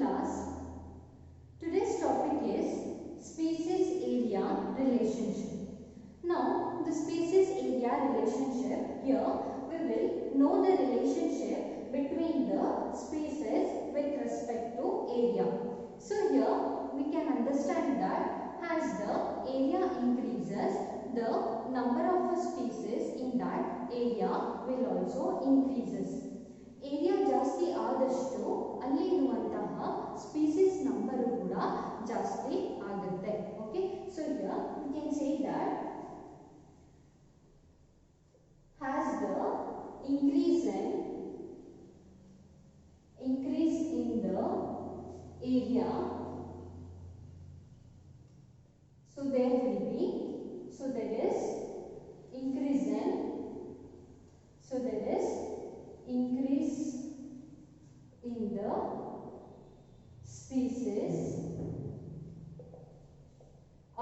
class. Today's topic is species area relationship. Now the species area relationship, here we will know the relationship between the species with respect to area. So here we can understand that as the area increases, the number of species in that area will also increases. Area ಜಾಸ್ತಿ ಆದಷ್ಟು ಅಲ್ಲಿ ಇರುವಂತಹ species number ಕೂಡ ಜಾಸ್ತಿ ಆಗುತ್ತೆ. Okay, so here we can say that has the increase in the area, so there will be, so that is increase in, so that is increase in the species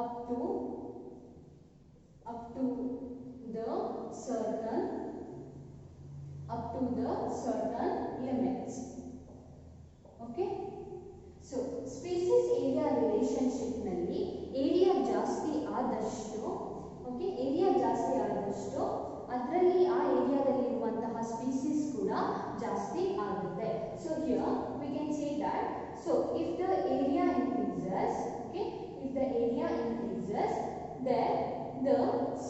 up to the certain limits. Okay, so species area relationship nalli area ಜಾಸ್ತಿ ಆದಷ್ಟು, okay, area ಜಾಸ್ತಿ ಆದಷ್ಟು ಅದರಲ್ಲಿ ಆ ಏರಿಯಾದಲ್ಲಿ ಇರುವಂತಹ species ಕೂಡ ಜಾಸ್ತಿ ಆಗುತ್ತೆ. So here we can say that, so if the area increases, okay, if the area increases, then the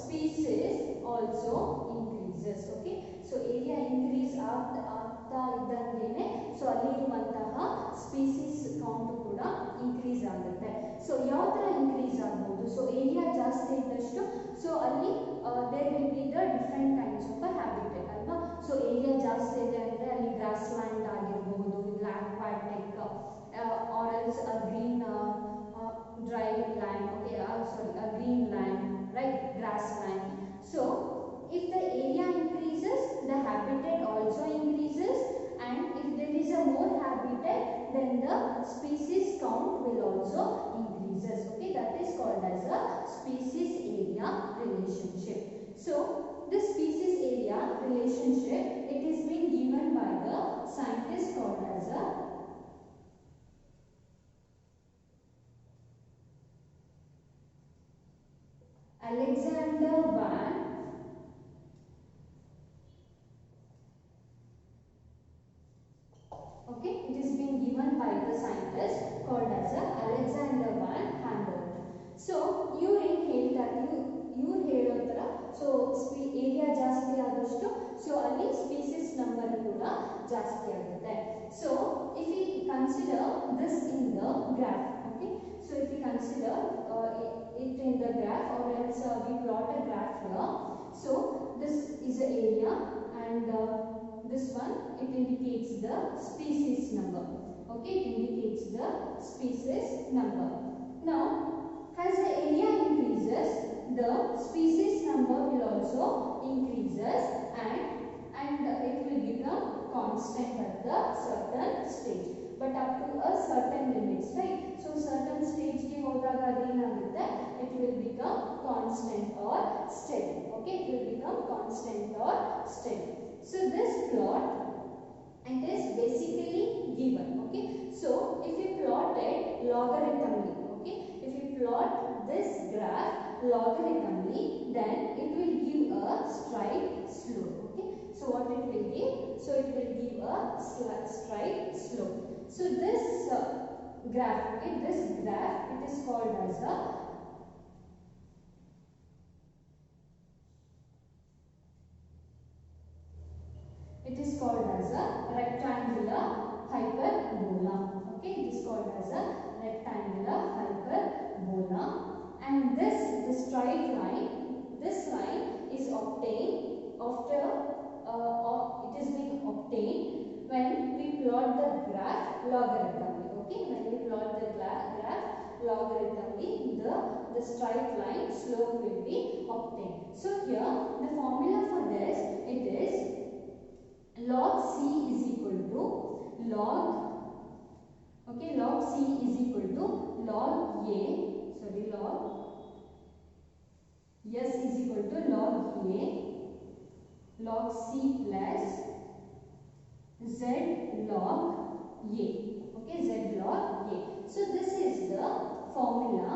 species also increases. Okay, so area increase ಆಗ್ತಾ ಇದ್ದಂಗೆನೆ ಸೊ ಅಲ್ಲಿ ಇರುವಂತಹ ಸ್ಪೀಸೀಸ್ ಕೌಂಟ್ ಕೂಡ ಇನ್ಕ್ರೀಸ್ ಆಗುತ್ತೆ. ಸೊ ಯಾವ ತರ ಇನ್ಕ್ರೀಸ್ ಆಗಬಹುದು? So area ಜಾಸ್ತಿ ಇದ್ದಷ್ಟು ಸೊ ಅಲ್ಲಿ there will be the different kinds of habitat ಅಲ್ವಾ. ಸೊ ಏರಿಯಾ ಜಾಸ್ತಿ ಇದೆ ಅಂದ್ರೆ ಅಲ್ಲಿ ಗ್ರಾಸ್ ಲ್ಯಾಂಡ್ ಆಗಿರಬಹುದು, ಇಲ್ಲ aquatic or else a green dry land, okay, sorry, a green land, right, grass land. So if the area increases, the habitat also increases, and if there is a more habitat, then the species count will also increases. Okay, that is called as a species area relationship. So the species area relationship, it is being given by the scientist called as a Alexander Van Okay, it is being given by the scientist called as a Alexander Van Humboldt. So ಇವ್ರು ಏನು ಹೇಳ್ತಾರೆ, ಇವ್ರು ಹೇಳೋ ಥರ so area ಜಾಸ್ತಿ ಆದಷ್ಟು so ಅಲ್ಲಿ species number ಕೂಡ ಜಾಸ್ತಿ ಆಗುತ್ತೆ. So if we consider this in the graph, okay, so if we consider it in the graph, or else we plot a graph here. So this is the area, and this one, it indicates the species number. Okay, it indicates the species number. Now as the area increases, the species number will also increases, and it will become constant at the certain stage, but up to a certain limits, right? So certain stage ge hodaga adenagutte, it will become constant or steady. Okay, it will become constant or steady. So this plot, it is basically given. Okay, so if you plot it logarithmically, okay, if you plot this graph logarithmically, then it will give a straight slope. Okay, so what it will give? So it will give a straight slope. So this graph, okay, this graph, it is called as a rectangular hyperbola. Okay, it is called as a rectangular hyperbola, and the straight line, this line is obtained after it is being obtained when we plot the graph logarithmically. Okay, when we plot the graph logarithmically, the straight line slope will be obtained. So here the formula for this, it is log c is equal to log, okay, log c is equal to log a, sorry, log s is equal to log a log c plus z log a. Okay, Z log A. So this is the formula.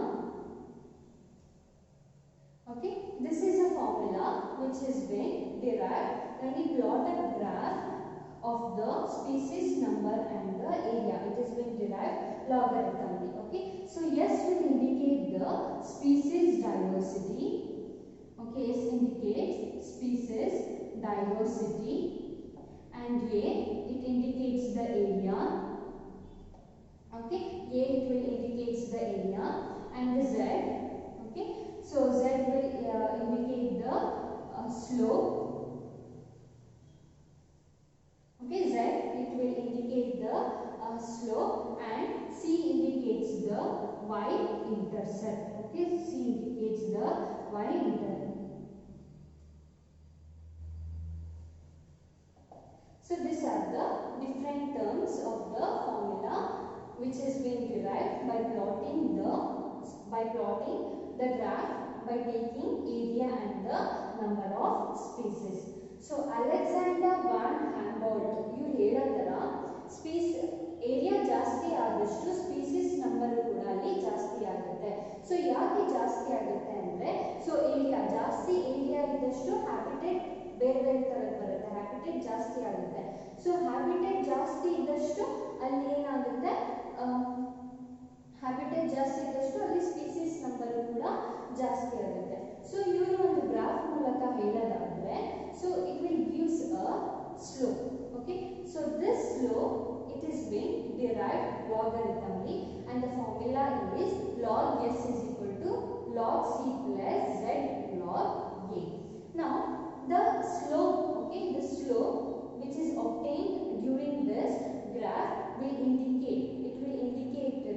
Okay, this is a formula which has been derived when we plot a graph of the species number and the area. It has been derived logarithmically. Okay, so S will indicate the species diversity. Okay, S indicates species diversity, and A it indicates the area. Okay, A it will indicates the area, and the Z. Okay, so Z will indicate the slope. Okay, Z it will indicate the slope, and C indicates the y-intercept. Okay, C indicates the y-intercept. So these are the different terms of the formula which has been derived by plotting the graph by taking area and the number of species. So Alexander van Humboldt you ಹೇಳಿದರ area ಜಾಸ್ತಿ ಆದಷ್ಟು species number ಕೂಡ ಅಲ್ಲಿ ಜಾಸ್ತಿ ಆಗುತ್ತೆ. So ಯಾಕೆ ಜಾಸ್ತಿ ಆಗುತ್ತೆ ಅಂದ್ರೆ, ಸೊ ಜಾಸ್ತಿ ಏರಿಯಾ ಇದ್ದಷ್ಟು ಹ್ಯಾಬಿಟೇಟ್ ಬೇರೆ ಬೇರೆ ತರದ್ದು ಬರುತ್ತೆ, ಹ್ಯಾಬಿಟೇಟ್ ಜಾಸ್ತಿ ಆಗುತ್ತೆ. ಸೊ ಹ್ಯಾಬಿಟೇಟ್ ಜಾಸ್ತಿ ಇದ್ದಷ್ಟು ಅಲ್ಲಿ ಏನಾಗುತ್ತೆ, ಹ್ಯಾಬಿಟೇಟ್ ಜಾಸ್ತಿ ಇದ್ದಷ್ಟು ಅಲ್ಲಿ ಸ್ಪೀಸೀಸ್ ನಂಬರ್ ಕೂಡ ಜಾಸ್ತಿ ಆಗುತ್ತೆ. ಸೊ ಇವರು ಒಂದು ಗ್ರಾಫ್ ಮೂಲಕ ಹೇಳೋದಾದ್ರೆ, so it will gives a slope. Okay, so this slope it is being derived logarithmically, and the formula is log S is equal to log C plus Z log A. Now the slope, okay, the slope which is obtained during this graph will indicate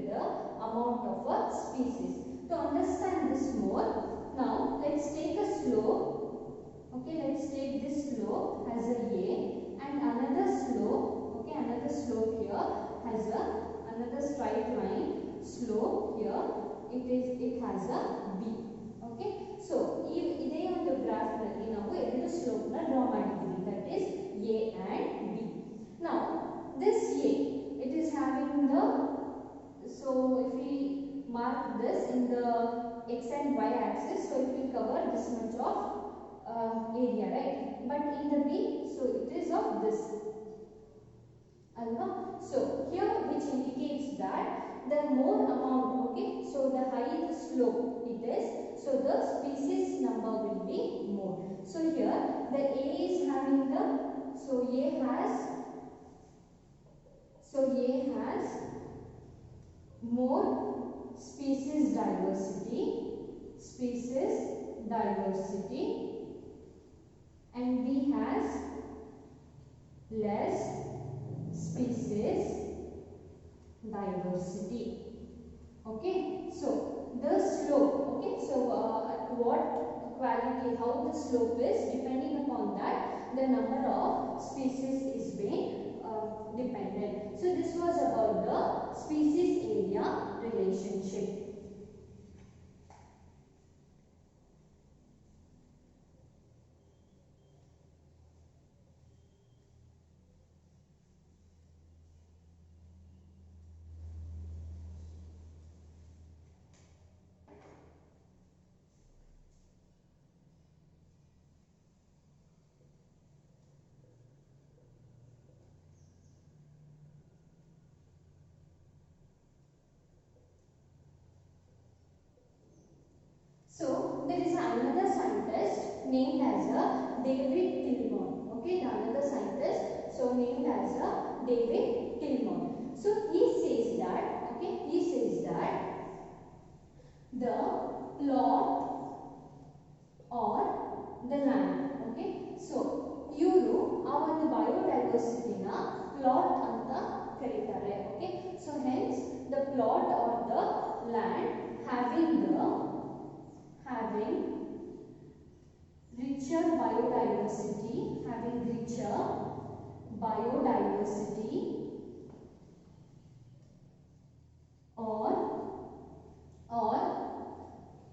the amount of a species. To understand this more, now let's take a slope. Okay, let's take this slope as a A, and another slope, okay, another slope here has another straight line slope here, it has a B. Okay, so ಇದೇ ಒಂದು graph ನಲ್ಲಿ ನಾವು ಎರಡು slope ನ draw ಮಾಡಿದ್ದೀವಿ, that is A and B. Now this A, it is having the, so if we mark this in the x and y axis, so it will cover this much of area, right? But in the B, so it is of this. So here which indicates that the more amount, okay, so the higher the slope it is, so the species number will be more. So here the A is having the, so A has more species diversity, and B has less species diversity. Okay, so the slope, okay, so at what quality, how the slope is, depending upon that the number of species is being dependent. So this was about the species area relationship. So there is another scientist named as David Tillman. Okay, another scientist, so named as David Tillman. So he says that, okay, the plot or the land, okay, so ಇವರು ಆ ಒಂದು biodiversity ನ plot ಅಂತ ಕರೀತಾರೆ. Okay, so hence the plot or the land having richer biodiversity, or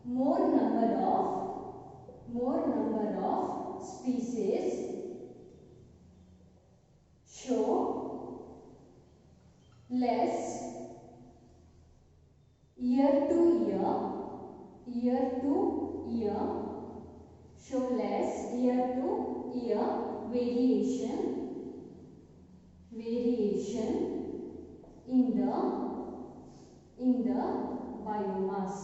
more number of species show less year to year, show less year to year variation in the biomass.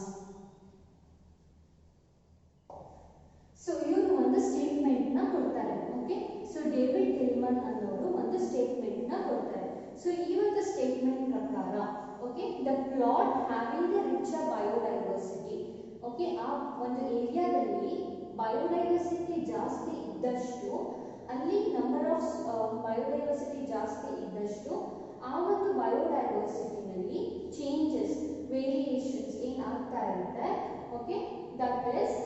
So ಇವರು ಒಂದು statement ನ ಕೊಡ್ತಾರೆ. Okay, so David ಟಿಲ್ಮನ್ ಅನ್ನೋರು ಒಂದು statement ನ ಕೊಡ್ತಾರೆ. So ಈ ಒಂದು ಸ್ಟೇಟ್ಮೆಂಟ್ ಪ್ರಕಾರ okay, the plot having the richer biodiversity, okay, ಆ ಒಂದು ಏರಿಯಾದಲ್ಲಿ ಬಯೋಡೈವರ್ಸಿಟಿ ಜಾಸ್ತಿ ಇದ್ದಷ್ಟು, ಅಲ್ಲಿ ನಂಬರ್ ಆಫ್ ಬಯೋಡೈವರ್ಸಿಟಿ ಜಾಸ್ತಿ ಇದ್ದಷ್ಟು ಆ ಒಂದು ಬಯೋಡೈವರ್ಸಿಟಿನಲ್ಲಿ ಚೇಂಜಸ್ ವೇರಿಯೇಷನ್ಸ್ ಏನಾಗ್ತಾ ಇರುತ್ತೆ. Okay, that is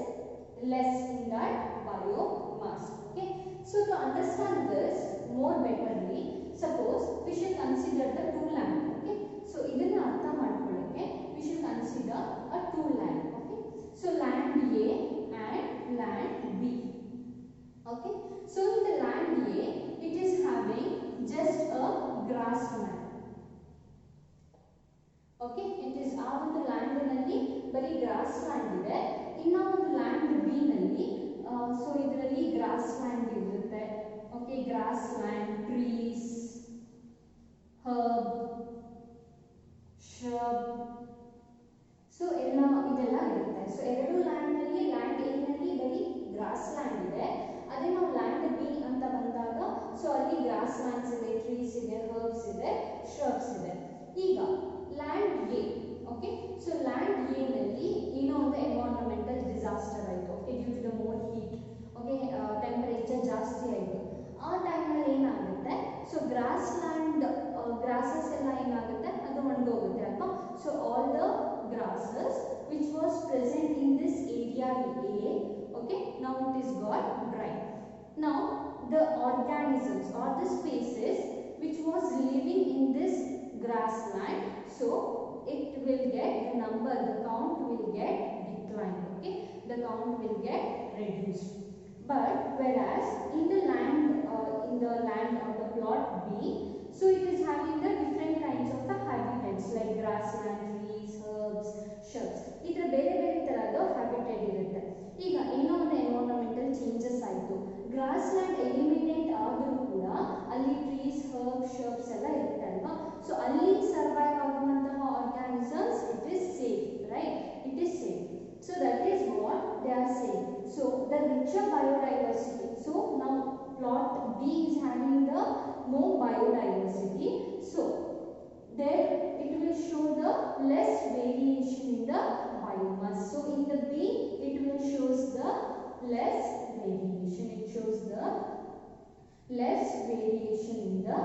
less in that biomass. Okay, so to understand this more betterly, suppose we should consider the two land. Okay, so idanna artha madkollike we should consider a two land. Okay, so land A and land B. Okay, so in the land A it is having just a grassland. Okay, it is ಆ ಒಂದು land ನಲ್ಲಿ ಬರೀ gross land ಇದೆ. ಇನ್ನ ಒಂದು land B ನಲ್ಲಿ so ಇದರಲ್ಲಿ grassland ಇರುತ್ತೆ. Okay, grassland, trees, herb, shrub, so ಇದೆಲ್ಲ ಇರುತ್ತೆ. ಸೊ ಎರಡು ಲ್ಯಾಂಡ್ ನಲ್ಲಿ, ಲ್ಯಾಂಡ್ ಎ ನಲ್ಲಿ ಬರೀ ಗ್ರಾಸ್ ಲ್ಯಾಂಡ್ ಇದೆ. ಅದೇ ನಾವು ಲ್ಯಾಂಡ್ ಬಿ ಅಂತ ಬಂದಾಗ ಸೊ ಅಲ್ಲಿ ಗ್ರಾಸ್ ಲ್ಯಾಂಡ್ಸ್ ಇದೆ, ಟ್ರೀಸ್ ಇದೆ, ಹರ್ಬ್ಸ್ ಇದೆ, shrubs ಇದೆ. ಈಗ land A, okay, so land A ನಲ್ಲಿ ಏನೋ ಒಂದು ಎನ್ವೈರನ್ಮೆಂಟಲ್ ಡಿಸಾಸ್ಟರ್ ಆಯಿತು. Okay, due to the more heat, okay, temperature ಜಾಸ್ತಿ ಆಯಿತು. ಆ ಟೈಮಲ್ಲಿ ಏನಾಗುತ್ತೆ, ಸೊ ಗ್ರಾಸ್ ಲ್ಯಾಂಡ್ ಗ್ರಾಸಸ್ ಎಲ್ಲ ಏನಾಗುತ್ತೆ, ಅದು ಒಣಗೋಗುತ್ತೆ ಅಲ್ವಾ. So all the grasses which was present in this area A, okay, now it is got dry. Now the organisms are the spaces which was living in this grassland, so it will get the number, the count will get declined. Okay, the count will get reduced. But whereas in the land of the plot B, so it is having the different kinds of the habitats like grassland, trees, herbs, shrubs. ಇದರ ಬೇರೆ ಬೇರೆ ತರಹದ habitat ಇರುತ್ತೆ. ಈಗ ಏನೋ ಒಂದು environmental changes ಆಯಿತು, gross land eliminate ಆದರೂ ಕೂಡ ಅಲ್ಲಿ ಟ್ರೀಸ್, ಹರ್ಬ್, ಶರ್ಬ್ಸ್ ಎಲ್ಲ ಇರುತ್ತೆ ಅಲ್ವಾ. ಸೊ ಅಲ್ಲಿ ಸರ್ವೈವ್ ಆಗುವಂತಹ organisms it is safe, right, it is safe. So that is what they are saying. So the richer biodiversity, so ನಾವು plot B is having the more biodiversity, so there it will show the less variation in the biomass. So in the B it will shows the less variation, it shows the less variation in the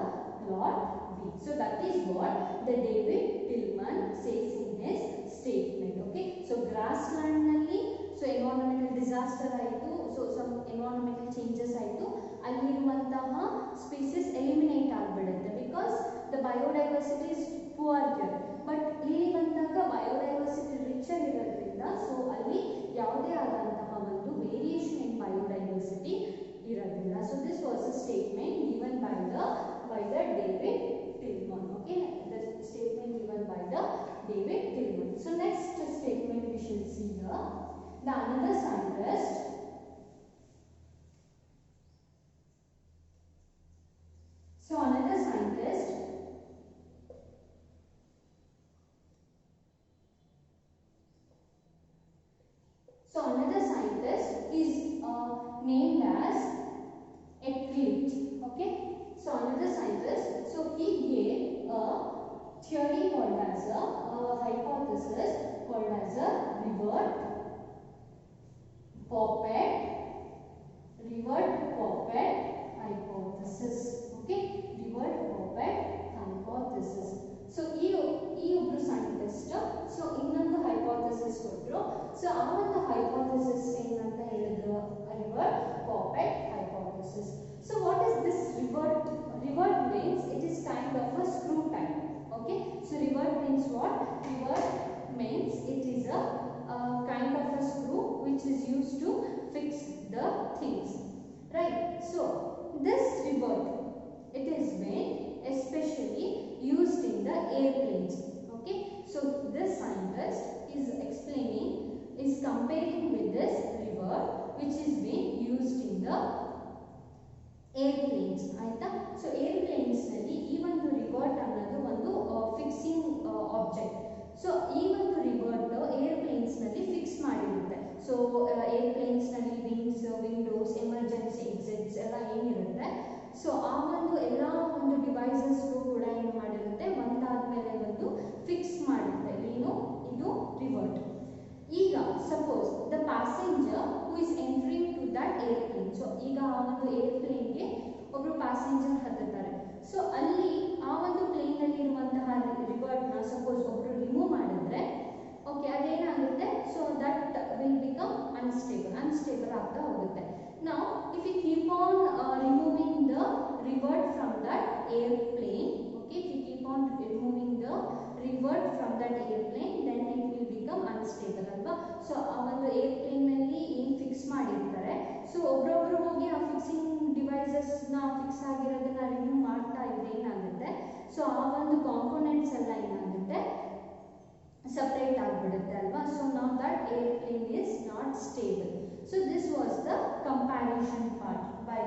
plot B. So that is what the David Tillman says in his statement. Okay, so grassland nalli so environmental disaster aitu, so some environmental changes aitu, ಅಲ್ಲಿರುವಂತಹ species eliminate ಆಗಿಬಿಡುತ್ತೆ because the biodiversity is poor here. But ಇಲ್ಲಿ ಬಂದಾಗ biodiversity rich ಆಗಿರೋದ್ರಿಂದ so ಅಲ್ಲಿ ಯಾವುದೇ ಆದಂತಹ ಒಂದು variation in biodiversity ಇರೋದಿಲ್ಲ. So this was a statement given by the David Tilman. Okay, the statement given by the David Tilman. So next statement we should see here. The another scientist, so another scientist is named as Euclid. Okay, so another scientist, so he gave a theory called as a hypothesis called as a revert poppet hypothesis. Okay, revert poppet hypothesis. So ಈ ಒಬ್ರು scientist so ಇನ್ನೊಂದು hypothesis ಕೊಟ್ಟರು. So ಆ ಒಂದು hypothesis ಏನಂತ ಹೇಳಿದ್ರು, revert puppet hypothesis. So what is this revert? Revert means it is kind of a screw type. Okay, so revert means what? Revert means it is a kind of a screw which is used to fix the things, right? So this revert, it is made especially used in the airplanes. Okay, so this scientist is explaining, is is comparing with this river which is being used in the airplanes ಆಯ್ತಾ. So ಏರ್ಪ್ಲೇನ್ಸ್ ನಲ್ಲಿ ಈ ಒಂದು revert ಅನ್ನೋದು ಒಂದು fixing object. So ಈ ಒಂದು revert ಏರ್ಪ್ಲೇನ್ಸ್ ನಲ್ಲಿ fix ಮಾಡಿರುತ್ತೆ. So ಏರ್ಪ್ಲೇನ್ಸ್ ನಲ್ಲಿ ವಿಂಗ್ಸ್, ವಿಂಡೋಸ್, ಎಮರ್ಜೆನ್ಸಿ ಎಕ್ಸಿಟ್ಸ್ ಎಲ್ಲ ಏನಿರುತ್ತೆ, ಸೊ ಆ ಒಂದು ಎಲ್ಲ ಒಂದು ಡಿವೈಸಸ್ಗೂ ಕೂಡ ಏನು ಮಾಡಿರುತ್ತೆ, ಒಂದಾದ್ಮೇಲೆ ಒಂದು ಫಿಕ್ಸ್ ಮಾಡುತ್ತೆ. ಏನು ಇದು ರಿವರ್ಟ್. ಈಗ suppose the passenger who is entering to that airplane. So ಈಗ ಆ ಒಂದು ಏರ್ಪ್ಲೇನ್ಗೆ ಒಬ್ರು ಪ್ಯಾಸೆಂಜರ್ ಹತ್ತುತ್ತಾರೆ. ಸೊ ಅಲ್ಲಿ ಆ ಒಂದು ಪ್ಲೇನ್ ಅಲ್ಲಿ ಇರುವಂತಹ ರಿವರ್ಟ್ನ ಸಪೋಸ್ ಒಬ್ರು ರಿಮೂವ್ ಮಾಡಿದ್ರೆ ಓಕೆ ಅದೇನಾಗುತ್ತೆ, so that will become unstable ಆಗ್ತಾ ಹೋಗುತ್ತೆ. Now if you keep on removing the rivet from that airplane, okay, if you keep on removing the revert from that airplane, then it will become unstable ಅಲ್ವಾ. So ಆ ಒಂದು airplane ನಲ್ಲಿ ಏನು fix ಮಾಡಿರ್ತಾರೆ, so ಒಬ್ರೊಬ್ರು ಹೋಗಿ ಆ fixing devices ನ fix ಆಗಿರೋದನ್ನ remove ಮಾಡ್ತಾ ಇದ್ರೆ ಏನಾಗುತ್ತೆ, ಸೊ ಆ ಒಂದು ಕಾಂಪೋನೆಂಟ್ಸ್ ಎಲ್ಲ ಏನಾಗುತ್ತೆ, ಸಪರೇಟ್ ಆಗಿಬಿಡುತ್ತೆ ಅಲ್ವಾ. So now that airplane is not stable. So this was the comparison part by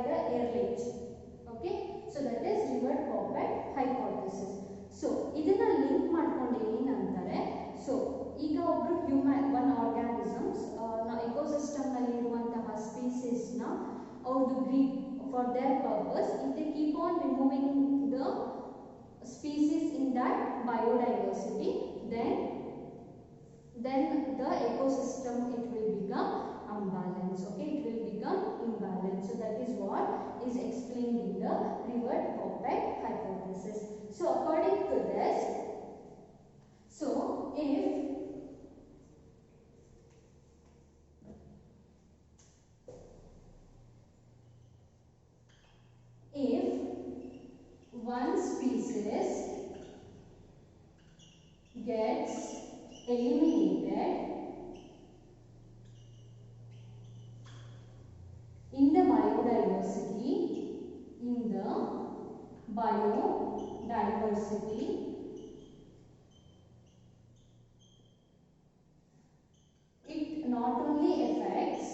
the airlines. Okay, so that is revert poppet hypothesis. So ಇದನ್ನ ಲಿಂಕ್ ಮಾಡ್ಕೊಂಡು ಏನಂತಾರೆ, ಸೊ ಈಗ ಒಬ್ರು ಒನ್ ಆರ್ಗಾನಿಸಮ್ಸ್ ಎಕೋಸಿಸ್ಟಮ್ ನಲ್ಲಿ ಇರುವಂತಹ ಸ್ಪೀಸೀಸ್ ನ ಅವ್ರದ್ದು greed for their purpose, if they keep on removing the species in that biodiversity, then the ecosystem it will become unbalanced. Okay, it will become imbalanced. So that is what is explained in the revert poppet hypothesis. So according to this, so if one species gets eliminated in the biodiversity, it not only affects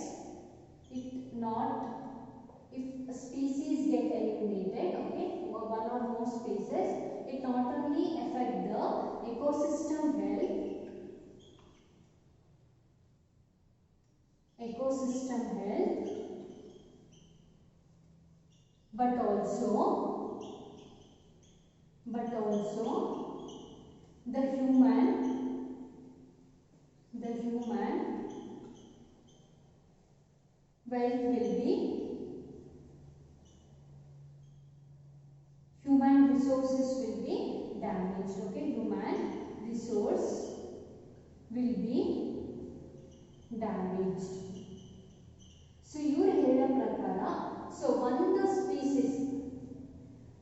if a species get eliminated, okay, one or more species, it not only affect the ecosystem health, but also the human wealth will be, human resources will be damaged. Okay, human resource will be damaged. So ಇವರು ಹೇಳೋ ಪ್ರಕಾರ, so ಒಂದು species,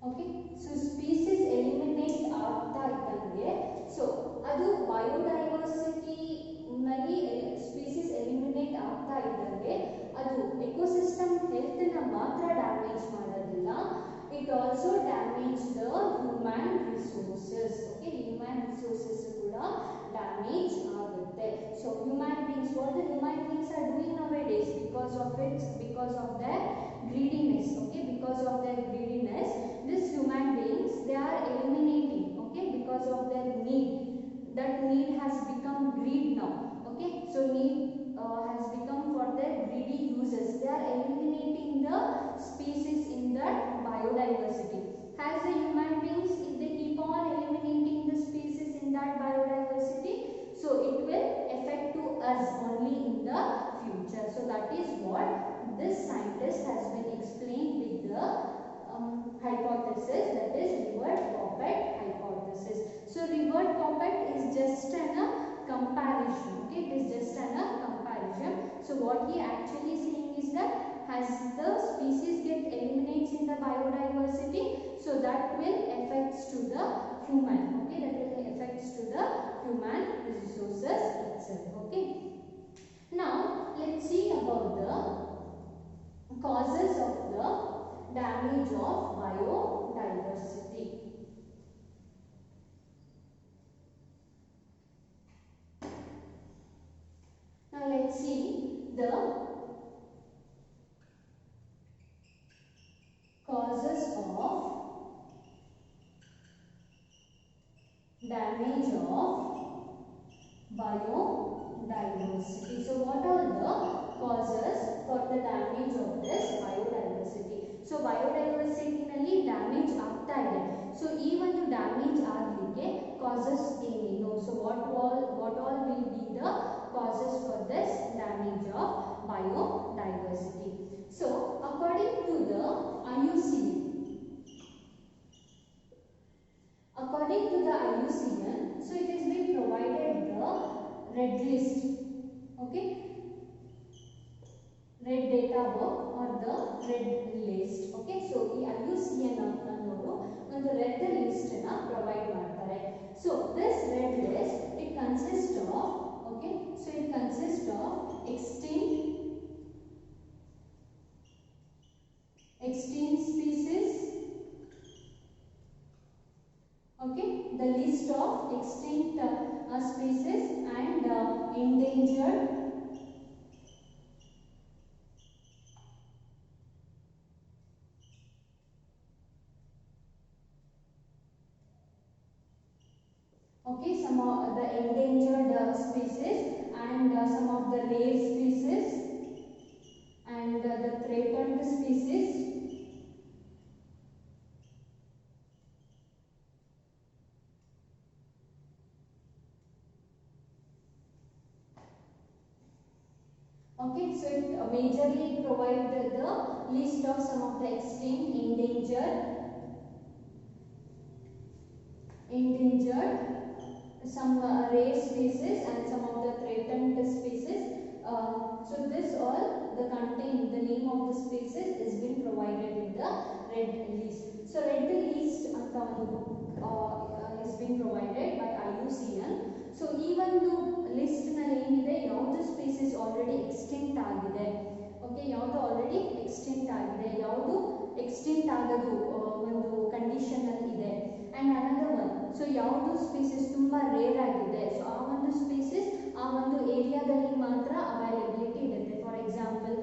okay, so species eliminate ಆಗ್ತಾ ಇದ್ದಂಗೆ, so ಅದು biodiversity ನಲ್ಲಿ species eliminate ಆಗ್ತಾ ಇದ್ದಂಗೆ ಅದು ಎಕೋಸಿಸ್ಟಮ್ ಹೆಲ್ತ್ ನ ಮಾತ್ರ ಡ್ಯಾಮೇಜ್ ಮಾಡೋದಿಲ್ಲ, it also damage the human resources. Okay, human resources ಕೂಡ ಡ್ಯಾಮೇಜ್ ಆಗುತ್ತೆ. So human beings, what the human beings are doing nowadays, because of their greediness, okay, because of their greediness, these human beings, they are eliminating, okay, because of their need. That need has become greed now. Okay, so need has become for their greedy uses. They are eliminating the species in that biodiversity. As the human beings, if they keep on eliminating the species in that biodiversity, so it will affect to us only in the future. So that is what this scientist has been explained with the hypothesis, that is revert poppet hypothesis. So revert poppet is just a comparison. Okay, it is just a comparison. So what he actually saying is that as the species get eliminates in the biodiversity, so that will affects to the human. Okay, that will affects to the human resources itself. Okay, now let's see about the causes of the damage of biodiversity. the causes of damage of biodiversity. So what are the causes for the damage of this biodiversity? So biodiversity ನಲ್ಲಿ damage ಆಗ್ತಾ ಇದೆ. So ಈ ಒಂದು damage ಆಗಲಿಕ್ಕೆ causes ಏನೇನು? So what all will be the causes for this damage of biodiversity? So according to the IUCN, so it has been provided the red list, okay, red data book or the red list, okay. So ಈ IUCN ಅನ್ನೋರು ಒಂದು red list ಅನ್ನು provide ಮಾಡ್ತಾರೆ. So this red list, it consists of, okay, so it consists of extinct species, okay, the list of extinct species and endangered, okay, some of the endangered species and some of the rare species and the threatened species. Okay, so it majorly provides the list of some of the extinct, endangered, some rare species and some of the threatened species. So this all the name of the species is being provided in the red list. So red list anta ಒಂದು book is being provided by IUCN. So even though list ನಲ್ಲಿ ಏನಿದೆ ಯಾವುದು species already extinct ಆಗಿದೆ, okay, ಯಾವುದು already extinct ಆಗಿದೆ, ಯಾವುದು extinct ಆಗೋದು ಒಂದು ಕಂಡೀಷನ್ ಅಲ್ಲಿ ಇದೆ, ಅಂಡ್ ಅನದರ್ ಒನ್, ಸೊ ಯಾವುದು ಸ್ಪೀಸೀಸ್ ತುಂಬಾ ರೇರ್ ಆಗಿದೆ, ಸೊ ಆ ಒಂದು ಸ್ಪೀಸೀಸ್ ಆ ಒಂದು ಏರಿಯಾದಲ್ಲಿ ಮಾತ್ರ ಅವೈಲಬಿಲಿಟಿ ಇರುತ್ತೆ. For example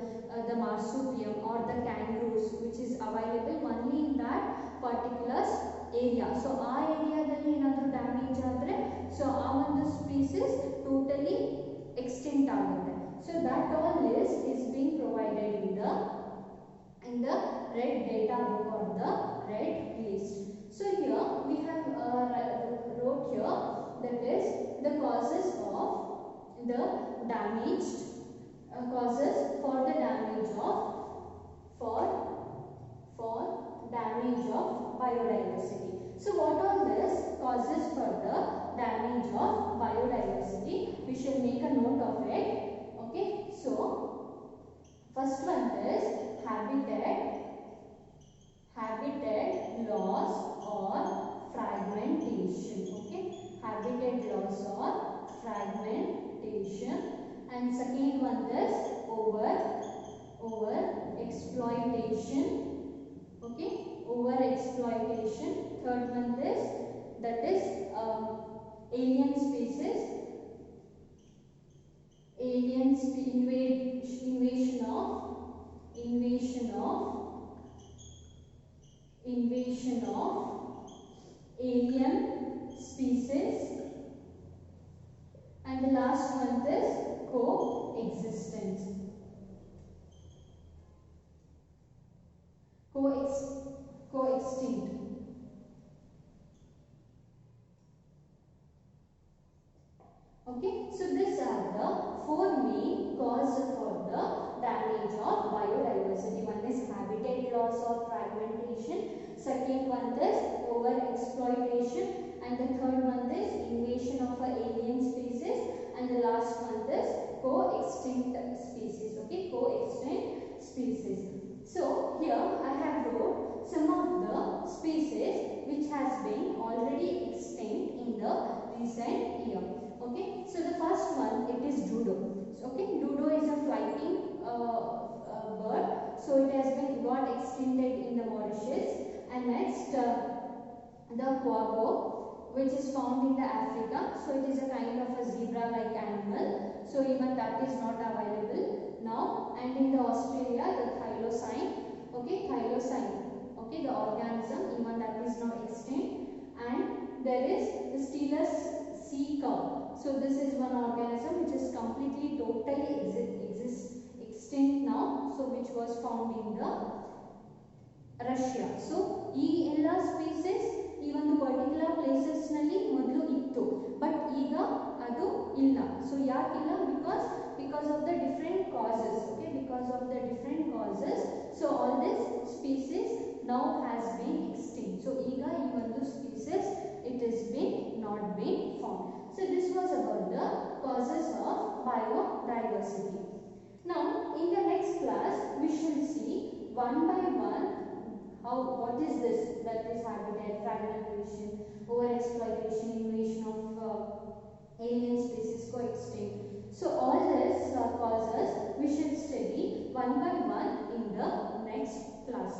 the marsupium or the kangaroos which is available only in that particular area. So ಆ ಏರಿಯಾದಲ್ಲಿ ಏನಾದರೂ ಡ್ಯಾಮೇಜ್ ಆದರೆ ಸೊ ಆ ಒಂದು ಸ್ಪೀಸೀಸ್ ಟೋಟಲಿ ಎಕ್ಸ್ಟಿಂಕ್ಟ್ ಆಗುತ್ತೆ. So that all list is being provided in the red data book or the red list. So here we have wrote here, that is the causes of the damaged causes for the damage of damage of biodiversity. So what are these causes for the damage of biodiversity? We should make a note of it. Okay, so first one is habitat loss or fragmentation. Okay, habitat loss or fragmentation. And second one is over exploitation, okay, over exploitation. Third one is alien species, invasion of alien species, and the last one is coexistent. Coextinct. Okay, so these are the four main causes for the damage of biodiversity. One is habitat loss or fragmentation, second one is over exploitation, and the third one is invasion of alien species, and the last one is coextinct species. Okay, coextinct species. So here I have wrote some of the species which has been already extinct in the recent year. Okay, so the first one, it is dodo. Okay, dodo is a flying bird, so it has been got extincted in the Mauritius. And next the quagga, which is found in the Africa, so it is a kind of a zebra like animal, so even that is not available now, and in the Australia the thylacine, okay, thylacine, okay, the organism even that is now extinct. And there is the Steelers sea cow. So this is one organism which is completely totally extinct now, so which was found in the Russia. So ಈ ಎಲ್ಲ species ಈ ಒಂದು particular places ನಲ್ಲಿ ಮೊದಲು ಇತ್ತು, but ಈಗ ಅದು ಇಲ್ಲ. ಸೊ ಯಾಕಿಲ್ಲ? Because of the different causes, okay, because of the different causes. So all this species now has been extinct. So ಈಗ ಈ ಒಂದು species it is been not been found. So this was about the causes of biodiversity. Now in the next class we shall see one by one what is this, that is habitat fragmentation, overexploitation, invasion of alien species, coextinct. So all these causes we should study one by one in the next class.